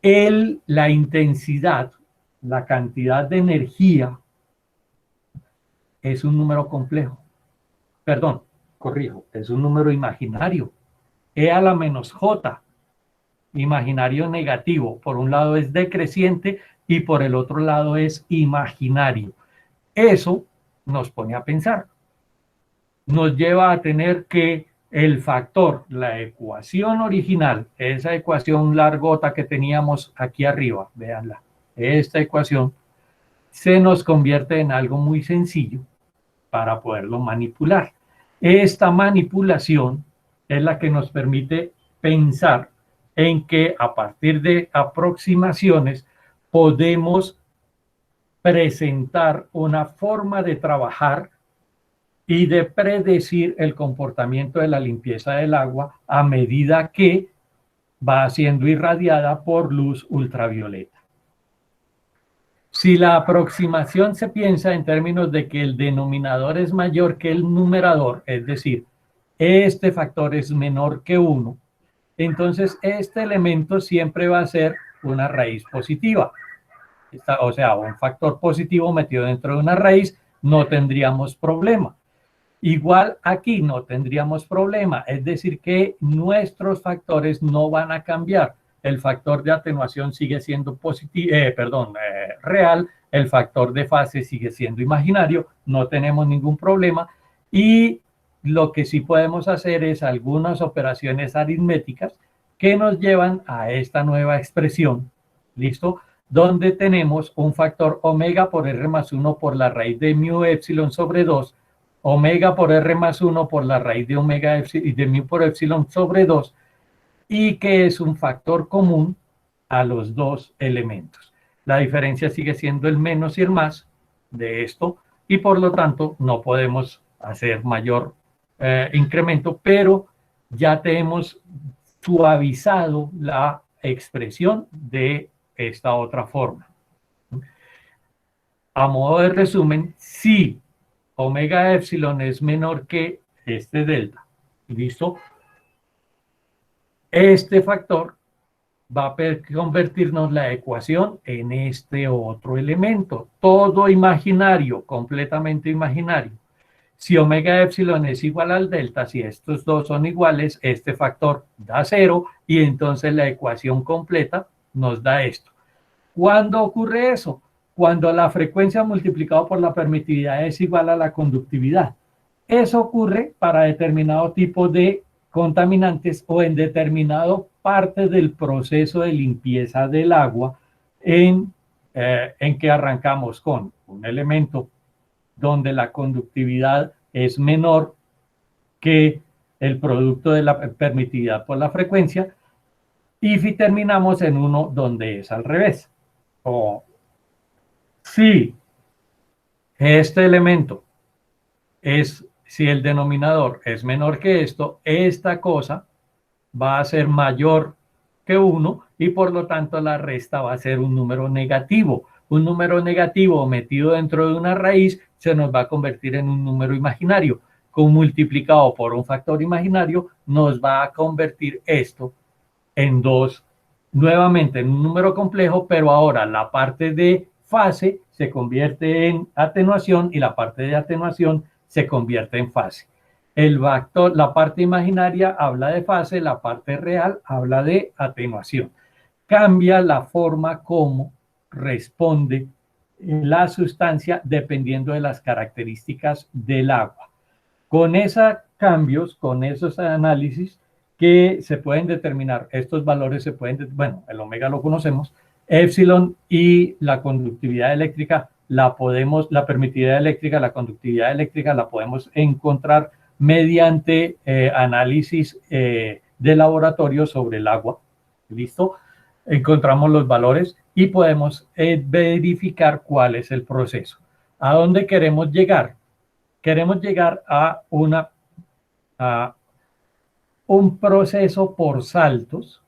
la intensidad, la cantidad de energía es un número complejo. Perdón, corrijo, es un número imaginario. E a la menos j, imaginario negativo. Por un lado es decreciente y por el otro lado es imaginario. Eso nos pone a pensar. Nos lleva a tener que el factor, la ecuación original, esa ecuación largota que teníamos aquí arriba, véanla, esta ecuación se nos convierte en algo muy sencillo para poderlo manipular. Esta manipulación es la que nos permite pensar en que a partir de aproximaciones podemos presentar una forma de trabajar y de predecir el comportamiento de la limpieza del agua a medida que va siendo irradiada por luz ultravioleta. Si la aproximación se piensa en términos de que el denominador es mayor que el numerador, es decir, este factor es menor que 1, entonces este elemento siempre va a ser una raíz positiva. O sea, un factor positivo metido dentro de una raíz, no tendríamos problema. Igual aquí no tendríamos problema, es decir que nuestros factores no van a cambiar. El factor de atenuación sigue siendo real, el factor de fase sigue siendo imaginario, no tenemos ningún problema. Y lo que sí podemos hacer es algunas operaciones aritméticas que nos llevan a esta nueva expresión, ¿listo? Donde tenemos un factor omega por R más 1 por la raíz de mu epsilon sobre 2, omega por R más 1 por la raíz de omega y de mu por epsilon sobre 2, y que es un factor común a los dos elementos. La diferencia sigue siendo el menos y el más de esto, y por lo tanto no podemos hacer mayor incremento, pero ya tenemos suavizado la expresión de esta otra forma. A modo de resumen, si omega epsilon es menor que este delta, ¿listo? Este factor va a convertirnos la ecuación en este otro elemento, todo imaginario, completamente imaginario. Si omega epsilon es igual al delta, si estos dos son iguales, este factor da 0 y entonces la ecuación completa nos da esto. ¿Cuándo ocurre eso? Cuando la frecuencia multiplicado por la permitividad es igual a la conductividad. Eso ocurre para determinado tipo de contaminantes o en determinado parte del proceso de limpieza del agua en que arrancamos con un elemento donde la conductividad es menor que el producto de la permitividad por la frecuencia, y si terminamos en uno donde es al revés. O si este elemento si el denominador es menor que esto, esta cosa va a ser mayor que 1 y por lo tanto la resta va a ser un número negativo. Un número negativo metido dentro de una raíz se nos va a convertir en un número imaginario. Multiplicado por un factor imaginario nos va a convertir esto en nuevamente en un número complejo, pero ahora la parte de fase se convierte en atenuación y la parte de atenuación se convierte en fase. La parte imaginaria habla de fase, la parte real habla de atenuación. Cambia la forma como responde la sustancia dependiendo de las características del agua. Con esos cambios, con esos análisis que se pueden determinar, estos valores se pueden, bueno, el omega lo conocemos, epsilon y la conductividad eléctrica la permitividad eléctrica, la conductividad eléctrica la podemos encontrar mediante análisis de laboratorio sobre el agua. ¿Listo? Encontramos los valores y podemos verificar cuál es el proceso. ¿A dónde queremos llegar? Queremos llegar a un proceso por saltos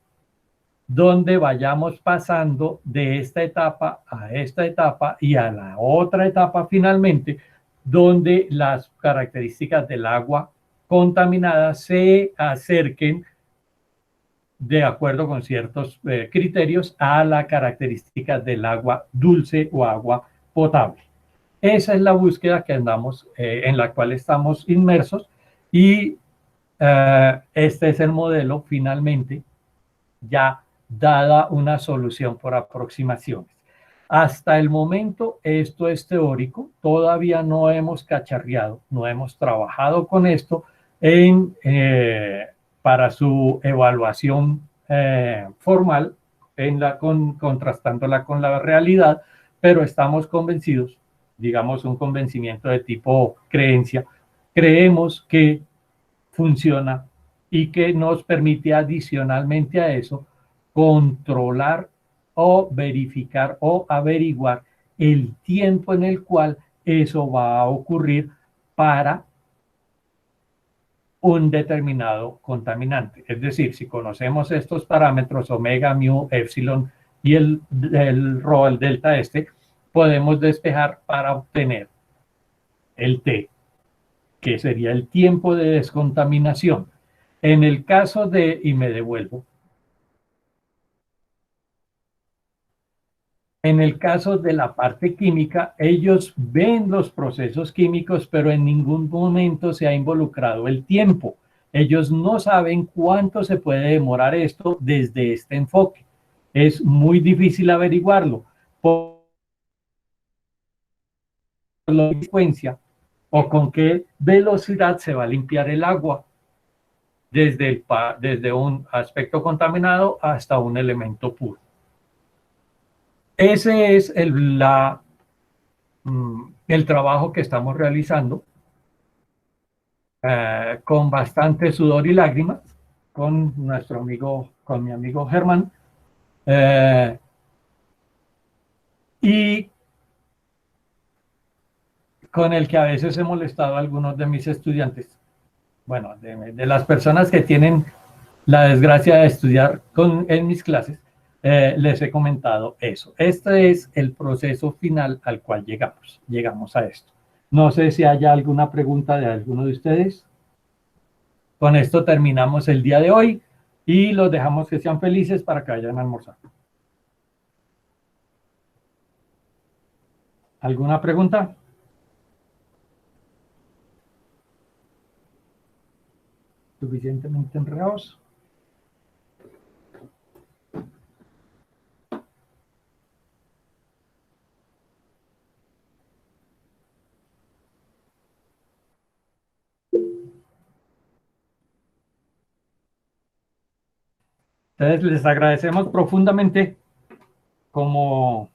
donde vayamos pasando de esta etapa a esta etapa y a la otra etapa finalmente, donde las características del agua contaminada se acerquen de acuerdo con ciertos criterios a las características del agua dulce o agua potable. Esa es la búsqueda que andamos, en la cual estamos inmersos, y este es el modelo finalmente ya dada una solución por aproximaciones. Hasta el momento esto es teórico, todavía no hemos cacharreado, no hemos trabajado con esto para su evaluación formal, contrastándola con la realidad, pero estamos convencidos, digamos un convencimiento de tipo creencia, creemos que funciona y que nos permite adicionalmente a eso controlar o verificar o averiguar el tiempo en el cual eso va a ocurrir para un determinado contaminante. Es decir, si conocemos estos parámetros, omega, mu, epsilon y el rho, el delta podemos despejar para obtener el T, que sería el tiempo de descontaminación. En el caso de, y me devuelvo, en el caso de la parte química, ellos ven los procesos químicos, pero en ningún momento se ha involucrado el tiempo. Ellos no saben cuánto se puede demorar esto desde este enfoque. Es muy difícil averiguarlo por la frecuencia o con qué velocidad se va a limpiar el agua desde un aspecto contaminado hasta un elemento puro. Ese es el trabajo que estamos realizando con bastante sudor y lágrimas con mi amigo Germán, y con el que a veces he molestado a algunos de mis estudiantes. Bueno, de las personas que tienen la desgracia de estudiar en mis clases, les he comentado eso. Este es el proceso final al cual llegamos a esto. No sé si haya alguna pregunta de alguno de ustedes. Con esto terminamos el día de hoy y los dejamos que sean felices para que vayan a almorzar. ¿Alguna pregunta? ¿Suficientemente enredados? Entonces les agradecemos profundamente, como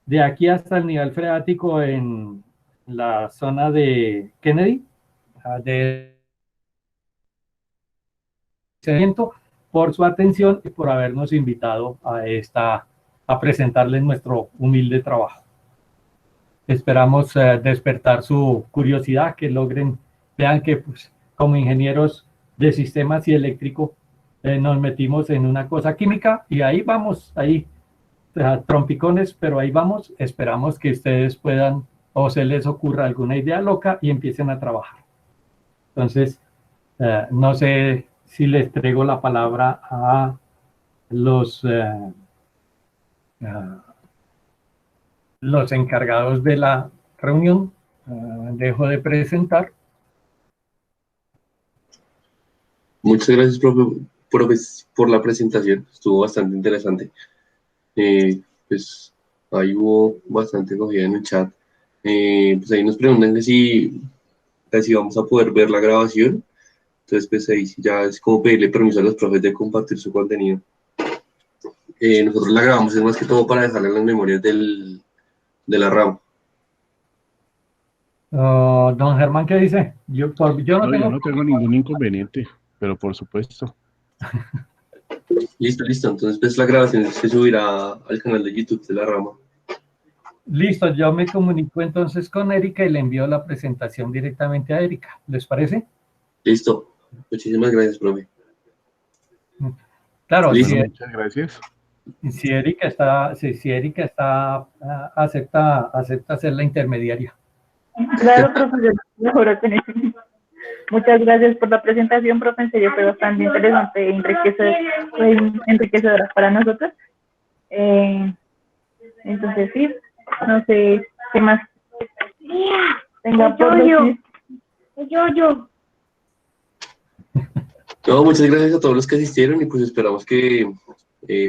de aquí hasta el nivel freático en la zona de Kennedy, de evento, por su atención y por habernos invitado a presentarles nuestro humilde trabajo. Esperamos despertar su curiosidad, que vean que pues, como ingenieros de sistemas y eléctrico nos metimos en una cosa química y ahí vamos, ahí trompicones, pero ahí vamos. Esperamos que ustedes puedan o se les ocurra alguna idea loca y empiecen a trabajar. Entonces, no sé si les traigo la palabra a los encargados de la reunión. Dejo de presentar. Muchas gracias, profe, por la presentación. Estuvo bastante interesante. Pues ahí hubo bastante acogida en el chat. Pues ahí nos preguntan que si vamos a poder ver la grabación. Entonces, pues ahí ya es como pedirle permiso a los profes de compartir su contenido. Nosotros la grabamos, es más que todo para dejarla en las memorias de la RAM. Don Germán, ¿qué dice? Yo no tengo ningún inconveniente, pero por supuesto. Listo. Entonces, pues la grabación se subirá al canal de YouTube de la rama. Listo, yo me comunico entonces con Erika y le envío la presentación directamente a Erika. ¿Les parece? Listo. Muchísimas gracias, profe. Claro, bueno, muchas gracias. Si Erika acepta ser la intermediaria. Claro, profesor, mejor con eso. Muchas gracias por la presentación, profe. En serio, fue bastante interesante e enriquecedora para nosotros. Entonces, sí, no sé qué más tenga por decir. No, muchas gracias a todos los que asistieron y pues esperamos que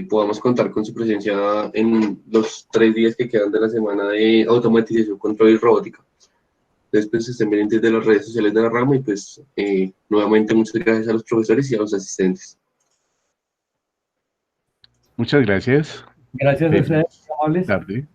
podamos contar con su presencia en los 3 días que quedan de la semana de automatización, control y robótica. Entonces, pues estén pendientes de las redes sociales de la rama y pues nuevamente muchas gracias a los profesores y a los asistentes. Muchas gracias. Gracias a ustedes, amables. Tarde.